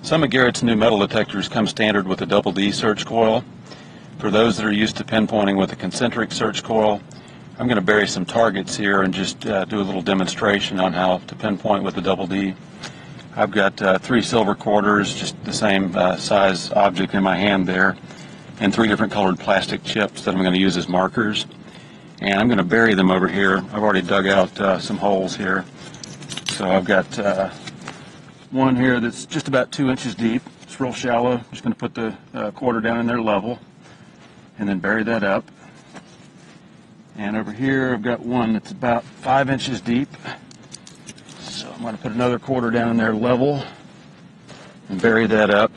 Some of Garett's new metal detectors come standard with a double D search coil. For those that are used to pinpointing with a concentric search coil, I'm going to bury some targets here and just do a little demonstration on how to pinpoint with the double D. I've got 3 silver quarters, just the same size object in my hand there, and 3 different colored plastic chips that I'm going to use as markers. And I'm going to bury them over here. I've already dug out some holes here. So I've got one here that's just about 2 inches deep. It's real shallow. I'm just going to put the quarter down in there level and then bury that up. And over here I've got one that's about 5 inches deep. So I'm going to put another quarter down in there level and bury that up.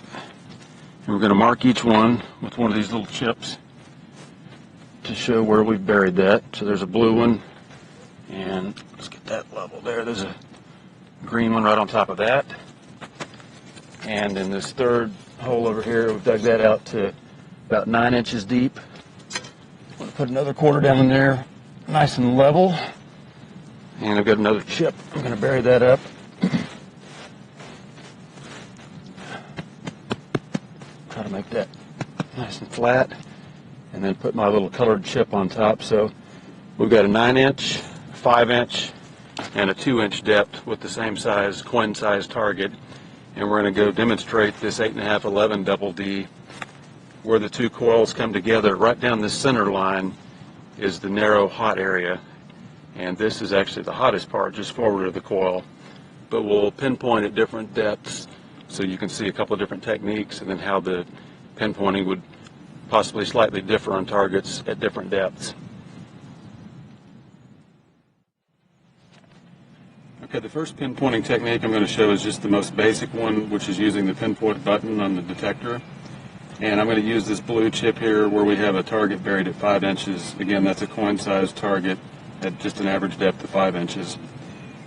And we're going to mark each one with one of these little chips to show where we've buried that. So there's a blue one, and let's get that level there. There's a green one right on top of that. And in this third hole over here, we've dug that out to about 9 inches deep. I'm going to put another quarter down in there, nice and level. And I've got another chip. I'm going to bury that up. Try to make that nice and flat. And then put my little colored chip on top. So we've got a 9-inch, 5-inch, and a 2-inch depth with the same size, coin size target. And we're going to go demonstrate this 8.5-11 double D, where the 2 coils come together. Right down the center line is the narrow hot area. And this is actually the hottest part, just forward of the coil. But we'll pinpoint at different depths so you can see a couple of different techniques and then how the pinpointing would possibly slightly differ on targets at different depths. Okay, the first pinpointing technique I'm going to show is just the most basic one, which is using the pinpoint button on the detector. And I'm going to use this blue chip here where we have a target buried at 5 inches. Again, that's a coin-sized target at just an average depth of 5 inches.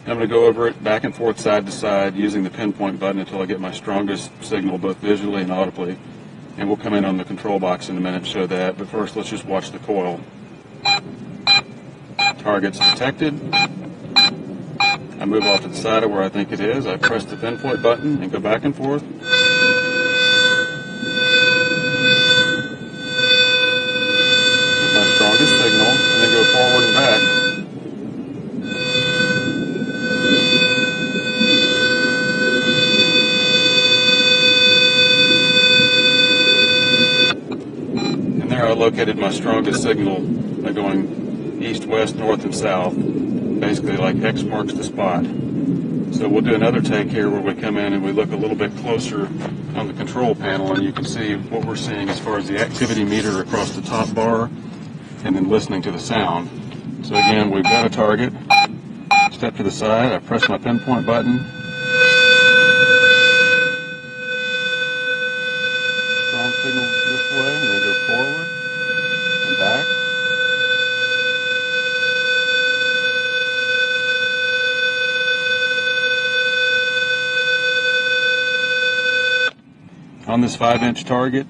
And I'm going to go over it back and forth, side to side, using the pinpoint button until I get my strongest signal, both visually and audibly. And we'll come in on the control box in a minute and show that. But first, let's just watch the coil. Target's detected. I move off to the side of where I think it is. I press the pinpoint button and go back and forth. Get my strongest signal, and then go forward and back. And there I located my strongest signal by going east, west, north, and south. Basically like X marks the spot. So we'll do another take here where we come in and we look a little bit closer on the control panel, and you can see what we're seeing as far as the activity meter across the top bar and then listening to the sound. So again, we've got a target. Step to the side, I press my pinpoint button. Strong signal this way, and then go forward and back. On this 5-inch target,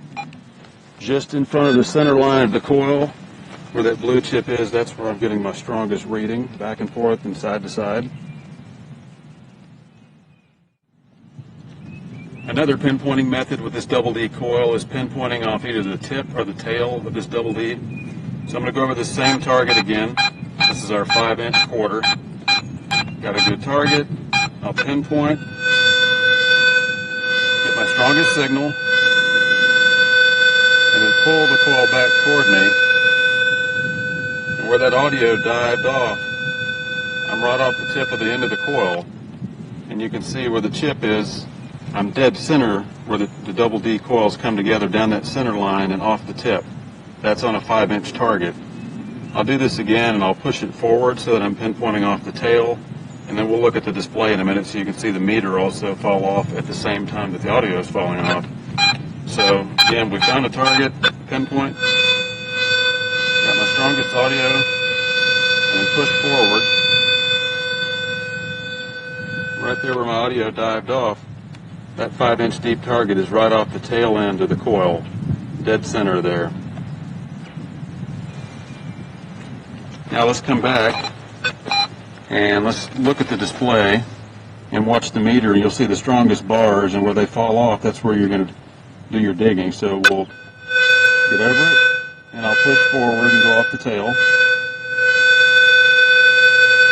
just in front of the center line of the coil, where that blue chip is, that's where I'm getting my strongest reading, back and forth and side to side. Another pinpointing method with this double D coil is pinpointing off either the tip or the tail of this double D. So I'm going to go over the same target again. This is our 5-inch quarter. Got a good target. I'll pinpoint. My strongest signal, and then pull the coil back toward me. And where that audio dived off, I'm right off the tip of the end of the coil, and you can see where the chip is. I'm dead center where the double D coils come together down that center line and off the tip. That's on a 5-inch target. I'll do this again and I'll push it forward so that I'm pinpointing off the tail. And then we'll look at the display in a minute so you can see the meter also fall off at the same time that the audio is falling off. So again, we found a target, pinpoint, got my strongest audio, and then push forward. Right there where my audio dived off, that 5-inch deep target is right off the tail end of the coil, dead center there. Now let's come back and let's look at the display and watch the meter, and you'll see the strongest bars, and where they fall off, that's where you're going to do your digging. So we'll get over it, and I'll push forward and go off the tail.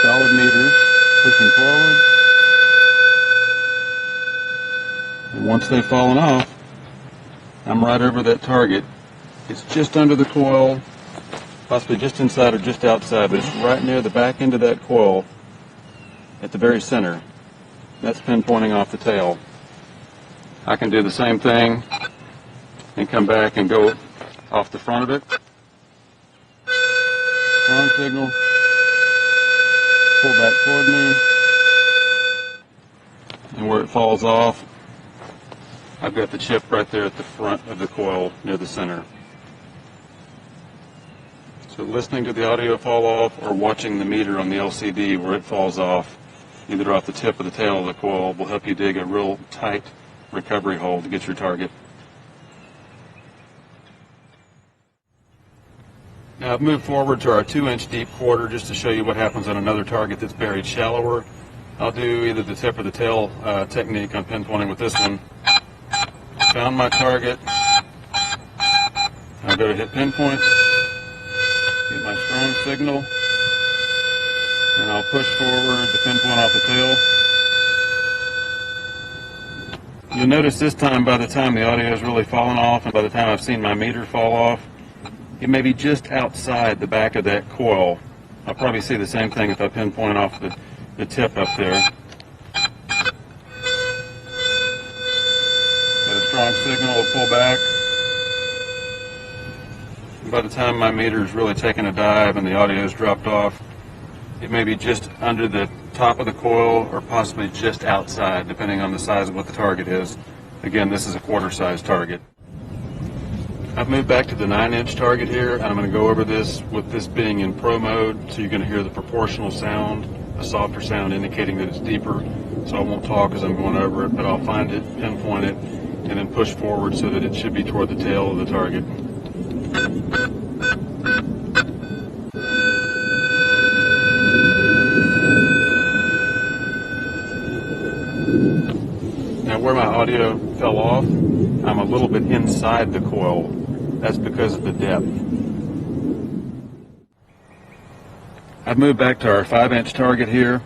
Solid meters, pushing forward. And once they've fallen off, I'm right over that target. It's just under the coil, possibly just inside or just outside, but it's right near the back end of that coil at the very center. That's pinpointing off the tail. I can do the same thing and come back and go off the front of it. Strong signal. Pull back toward me. And where it falls off, I've got the chip right there at the front of the coil near the center. So listening to the audio fall off or watching the meter on the LCD where it falls off, either off the tip or the tail of the coil, will help you dig a real tight recovery hole to get your target. Now I've moved forward to our 2-inch deep quarter just to show you what happens on another target that's buried shallower. I'll do either the tip or the tail technique on pinpointing with this one. Found my target. I'll go to hit pinpoint, get my strong signal, and I'll push forward to pinpoint off the tail. You'll notice this time, by the time the audio has really fallen off and by the time I've seen my meter fall off, it may be just outside the back of that coil. I'll probably see the same thing if I pinpoint off the tip up there. Got a strong signal, will pull back. By the time my meter is really taking a dive and the audio has dropped off, it may be just under the top of the coil or possibly just outside, depending on the size of what the target is. Again, this is a quarter-size target. I've moved back to the 9-inch target here, and I'm going to go over this with this being in pro mode, so you're going to hear the proportional sound, a softer sound indicating that it's deeper. So I won't talk as I'm going over it, but I'll find it, pinpoint it, and then push forward so that it should be toward the tail of the target. Now where my audio fell off, I'm a little bit inside the coil. That's because of the depth. I've moved back to our 5-inch target here,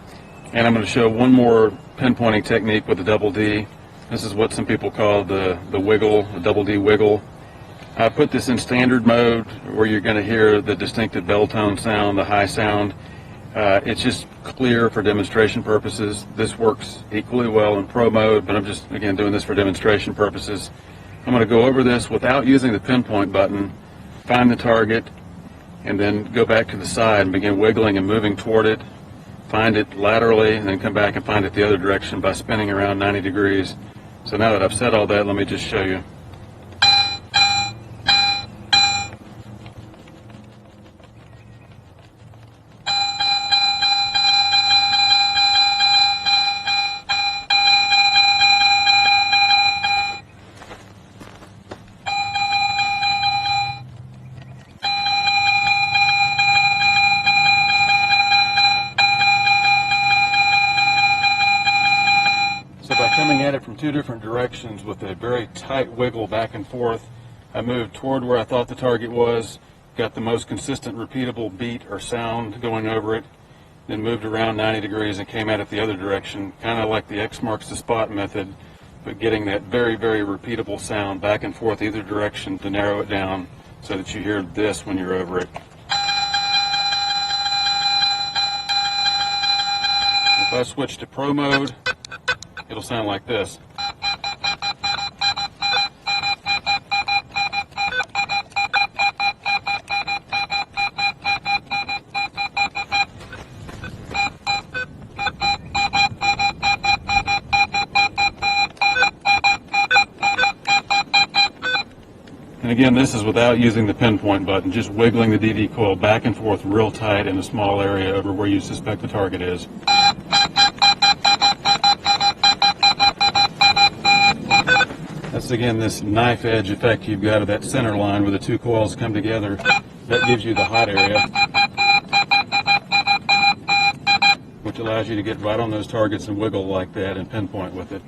and I'm going to show one more pinpointing technique with the double D. This is what some people call the wiggle, the double D wiggle. I put this in standard mode where you're going to hear the distinctive bell tone sound, the high sound. It's just clear for demonstration purposes. This works equally well in pro mode, but I'm just, again, doing this for demonstration purposes. I'm going to go over this without using the pinpoint button, find the target, and then go back to the side and begin wiggling and moving toward it. Find it laterally, and then come back and find it the other direction by spinning around 90 degrees. So now that I've said all that, let me just show you. Coming at it from two different directions with a very tight wiggle back and forth, I moved toward where I thought the target was, got the most consistent repeatable beat or sound going over it, then moved around 90 degrees and came at it the other direction, kind of like the X marks the spot method, but getting that very, very repeatable sound back and forth either direction to narrow it down so that you hear this when you're over it. If I switch to pro mode, it'll sound like this. And again, this is without using the pinpoint button, just wiggling the DD coil back and forth real tight in a small area over where you suspect the target is. That's again this knife edge effect you've got of that center line where the two coils come together. That gives you the hot area, which allows allows you to get right on those targets and wiggle like that and pinpoint with it.